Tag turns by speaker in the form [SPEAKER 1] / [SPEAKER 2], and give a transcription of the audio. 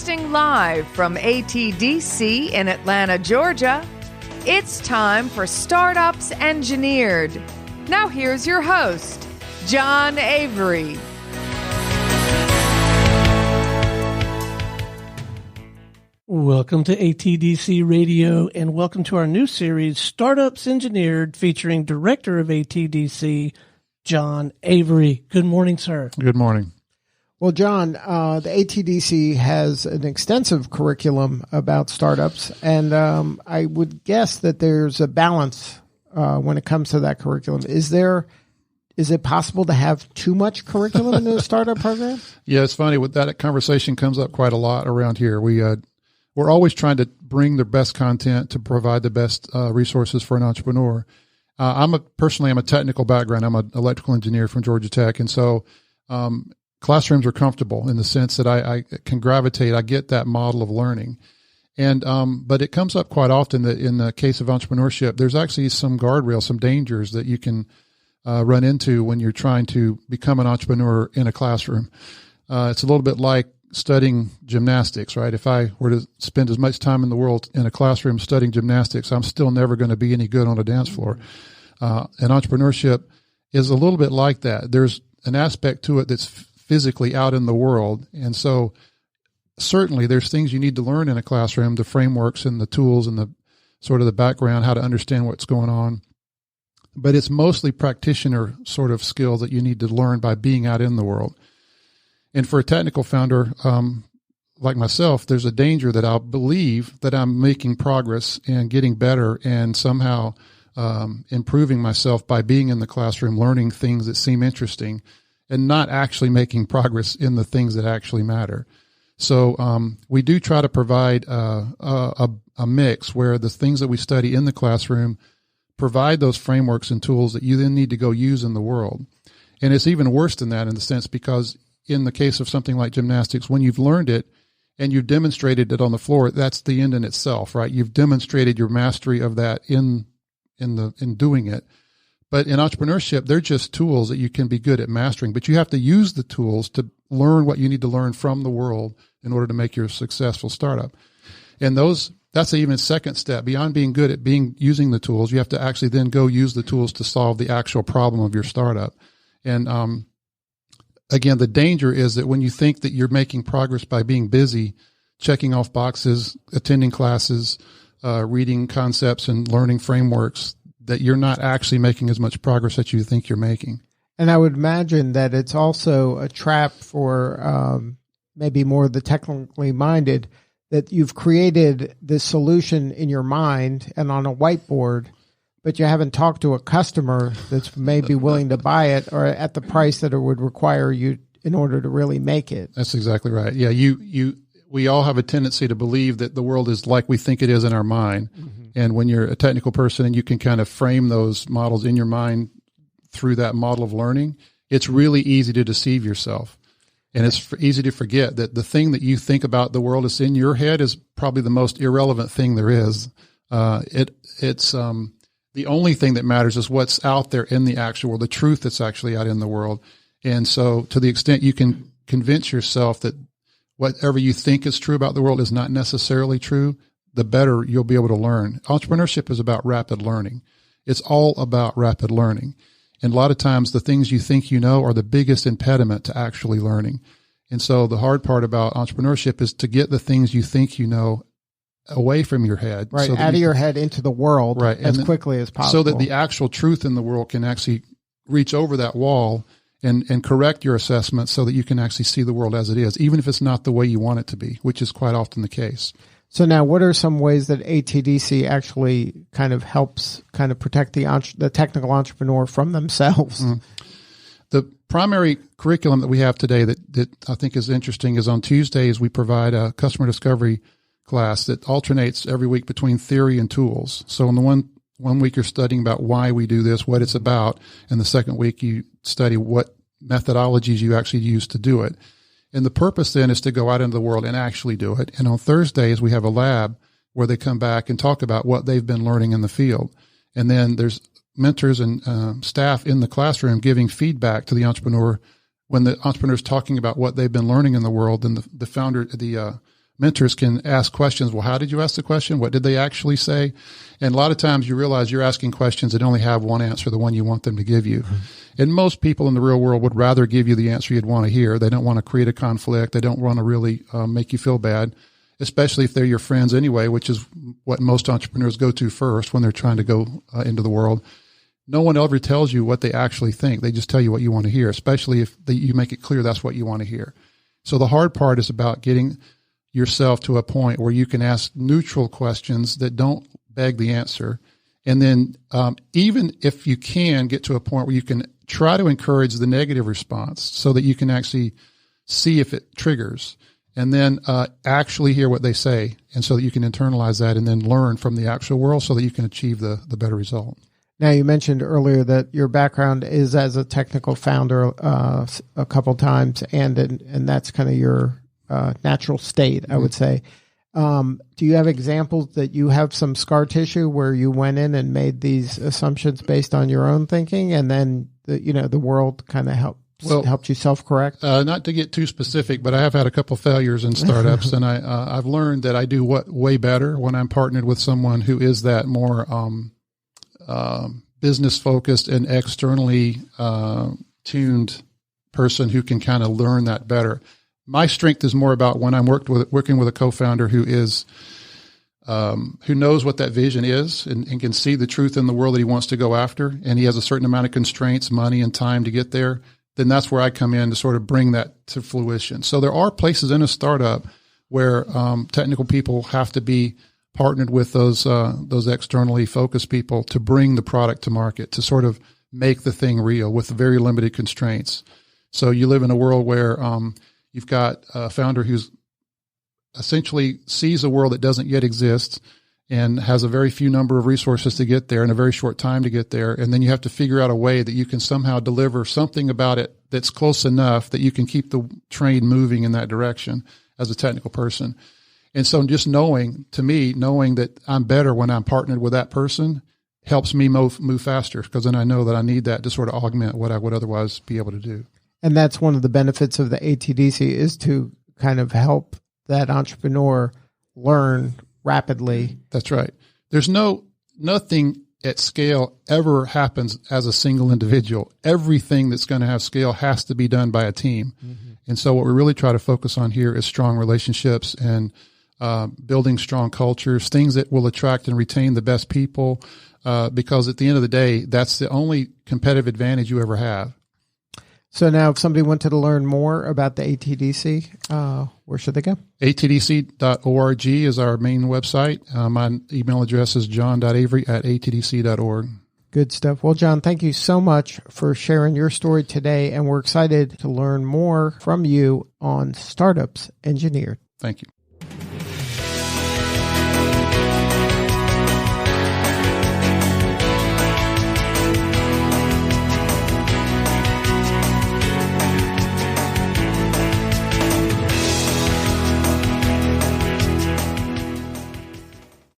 [SPEAKER 1] Broadcasting live from ATDC in Atlanta, Georgia, it's time for Startups Engineered. Now here's your host, John Avery.
[SPEAKER 2] Welcome to ATDC Radio, and welcome to our new series, Startups Engineered, featuring Director of ATDC, John Avery. Good morning, sir.
[SPEAKER 3] Good morning.
[SPEAKER 4] Well, John, the ATDC has an extensive curriculum about startups, and I would guess that there's a balance when it comes to that curriculum. Is it possible to have too much curriculum in the startup program?
[SPEAKER 3] Yeah, it's funny. With that conversation comes up quite a lot around here. We're always trying to bring the best content to provide the best resources for an entrepreneur. I'm a technical background. I'm an electrical engineer from Georgia Tech, and so classrooms are comfortable in the sense that I can gravitate. I get that model of learning. And but it comes up quite often that in the case of entrepreneurship, there's actually some guardrails, some dangers that you can run into when you're trying to become an entrepreneur in a classroom. It's a little bit like studying gymnastics, right? If I were to spend as much time in the world in a classroom studying gymnastics, I'm still never going to be any good on a dance floor. And entrepreneurship is a little bit like that. There's an aspect to it that's physically out in the world. And so certainly there's things you need to learn in a classroom, the frameworks and the tools and the sort of the background, how to understand what's going on. But it's mostly practitioner sort of skills that you need to learn by being out in the world. And for a technical founder like myself, there's a danger that I'll believe that I'm making progress and getting better and somehow improving myself by being in the classroom, learning things that seem interesting, and not actually making progress in the things that actually matter. So we do try to provide a mix where the things that we study in the classroom provide those frameworks and tools that you then need to go use in the world. And it's even worse than that in the sense because in the case of something like gymnastics, when you've learned it and you've demonstrated it on the floor, that's the end in itself, right? You've demonstrated your mastery of that in doing it. But in entrepreneurship, they're just tools that you can be good at mastering, but you have to use the tools to learn what you need to learn from the world in order to make your successful startup. And that's even a second step. Beyond being good at using the tools, you have to actually then go use the tools to solve the actual problem of your startup. And again, the danger is that when you think that you're making progress by being busy, checking off boxes, attending classes, reading concepts and learning frameworks, that you're not actually making as much progress as you think you're making.
[SPEAKER 4] And I would imagine that it's also a trap for maybe more of the technically minded, that you've created this solution in your mind and on a whiteboard, but you haven't talked to a customer that's maybe willing to buy it or at the price that it would require you in order to really make it.
[SPEAKER 3] That's exactly right. Yeah, we all have a tendency to believe that the world is like we think it is in our mind. Mm-hmm. And when you're a technical person and you can kind of frame those models in your mind through that model of learning, it's really easy to deceive yourself. And it's easy to forget that the thing that you think about the world is in your head is probably the most irrelevant thing there is. It's the only thing that matters is what's out there in the actual world, the truth that's actually out in the world. And so to the extent you can convince yourself that whatever you think is true about the world is not necessarily true, the better you'll be able to learn. Entrepreneurship is about rapid learning. It's all about rapid learning. And a lot of times the things you think you know are the biggest impediment to actually learning. And so the hard part about entrepreneurship is to get the things you think you know away from your head.
[SPEAKER 4] Right, out of your head into the world as quickly as possible.
[SPEAKER 3] So that the actual truth in the world can actually reach over that wall and correct your assessment so that you can actually see the world as it is, even if it's not the way you want it to be, which is quite often the case.
[SPEAKER 4] So now what are some ways that ATDC actually kind of helps kind of protect the technical entrepreneur from themselves? Mm.
[SPEAKER 3] The primary curriculum that we have today that I think is interesting is on Tuesdays we provide a customer discovery class that alternates every week between theory and tools. So in the one week you're studying about why we do this, what it's about, and the second week you study what methodologies you actually use to do it. And the purpose then is to go out into the world and actually do it. And on Thursdays, we have a lab where they come back and talk about what they've been learning in the field. And then there's mentors and staff in the classroom giving feedback to the entrepreneur when the entrepreneur is talking about what they've been learning in the world. Then the mentors can ask questions. Well, how did you ask the question? What did they actually say? And a lot of times you realize you're asking questions that only have one answer, the one you want them to give you. Mm-hmm. And most people in the real world would rather give you the answer you'd want to hear. They don't want to create a conflict. They don't want to really make you feel bad, especially if they're your friends anyway, which is what most entrepreneurs go to first when they're trying to go into the world. No one ever tells you what they actually think. They just tell you what you want to hear, especially if you make it clear that's what you want to hear. So the hard part is about getting yourself to a point where you can ask neutral questions that don't beg the answer. And then even if you can get to a point where you can try to encourage the negative response so that you can actually see if it triggers, and then actually hear what they say, and so that you can internalize that and then learn from the actual world so that you can achieve the better result.
[SPEAKER 4] Now, you mentioned earlier that your background is as a technical founder a couple times, and that's kind of your natural state, I would say. Do you have examples that you have some scar tissue where you went in and made these assumptions based on your own thinking, and then the world kind of helped you self-correct?
[SPEAKER 3] Not to get too specific, but I have had a couple failures in startups, and I've learned that I do way better when I'm partnered with someone who is that more business focused and externally tuned person who can kind of learn that better. My strength is more about when I'm working with a co-founder who knows what that vision is and can see the truth in the world that he wants to go after, and he has a certain amount of constraints, money and time to get there. Then that's where I come in to sort of bring that to fruition. So there are places in a startup where technical people have to be partnered with those externally focused people to bring the product to market, to sort of make the thing real with very limited constraints. So you live in a world where you've got a founder who's essentially sees a world that doesn't yet exist and has a very few number of resources to get there in a very short time to get there. And then you have to figure out a way that you can somehow deliver something about it that's close enough that you can keep the train moving in that direction as a technical person. And so just knowing that I'm better when I'm partnered with that person helps me move faster, because then I know that I need that to sort of augment what I would otherwise be able to do.
[SPEAKER 4] And that's one of the benefits of the ATDC, is to kind of help that entrepreneur learn rapidly.
[SPEAKER 3] That's right. There's nothing at scale ever happens as a single individual. Everything that's going to have scale has to be done by a team. Mm-hmm. And so what we really try to focus on here is strong relationships and building strong cultures, things that will attract and retain the best people, because at the end of the day, that's the only competitive advantage you ever have.
[SPEAKER 4] So now if somebody wanted to learn more about the ATDC, where should they go?
[SPEAKER 3] ATDC.org is our main website. My email address is john.avery@atdc.org.
[SPEAKER 4] Good stuff. Well, John, thank you so much for sharing your story today, and we're excited to learn more from you on Startups Engineered.
[SPEAKER 3] Thank you.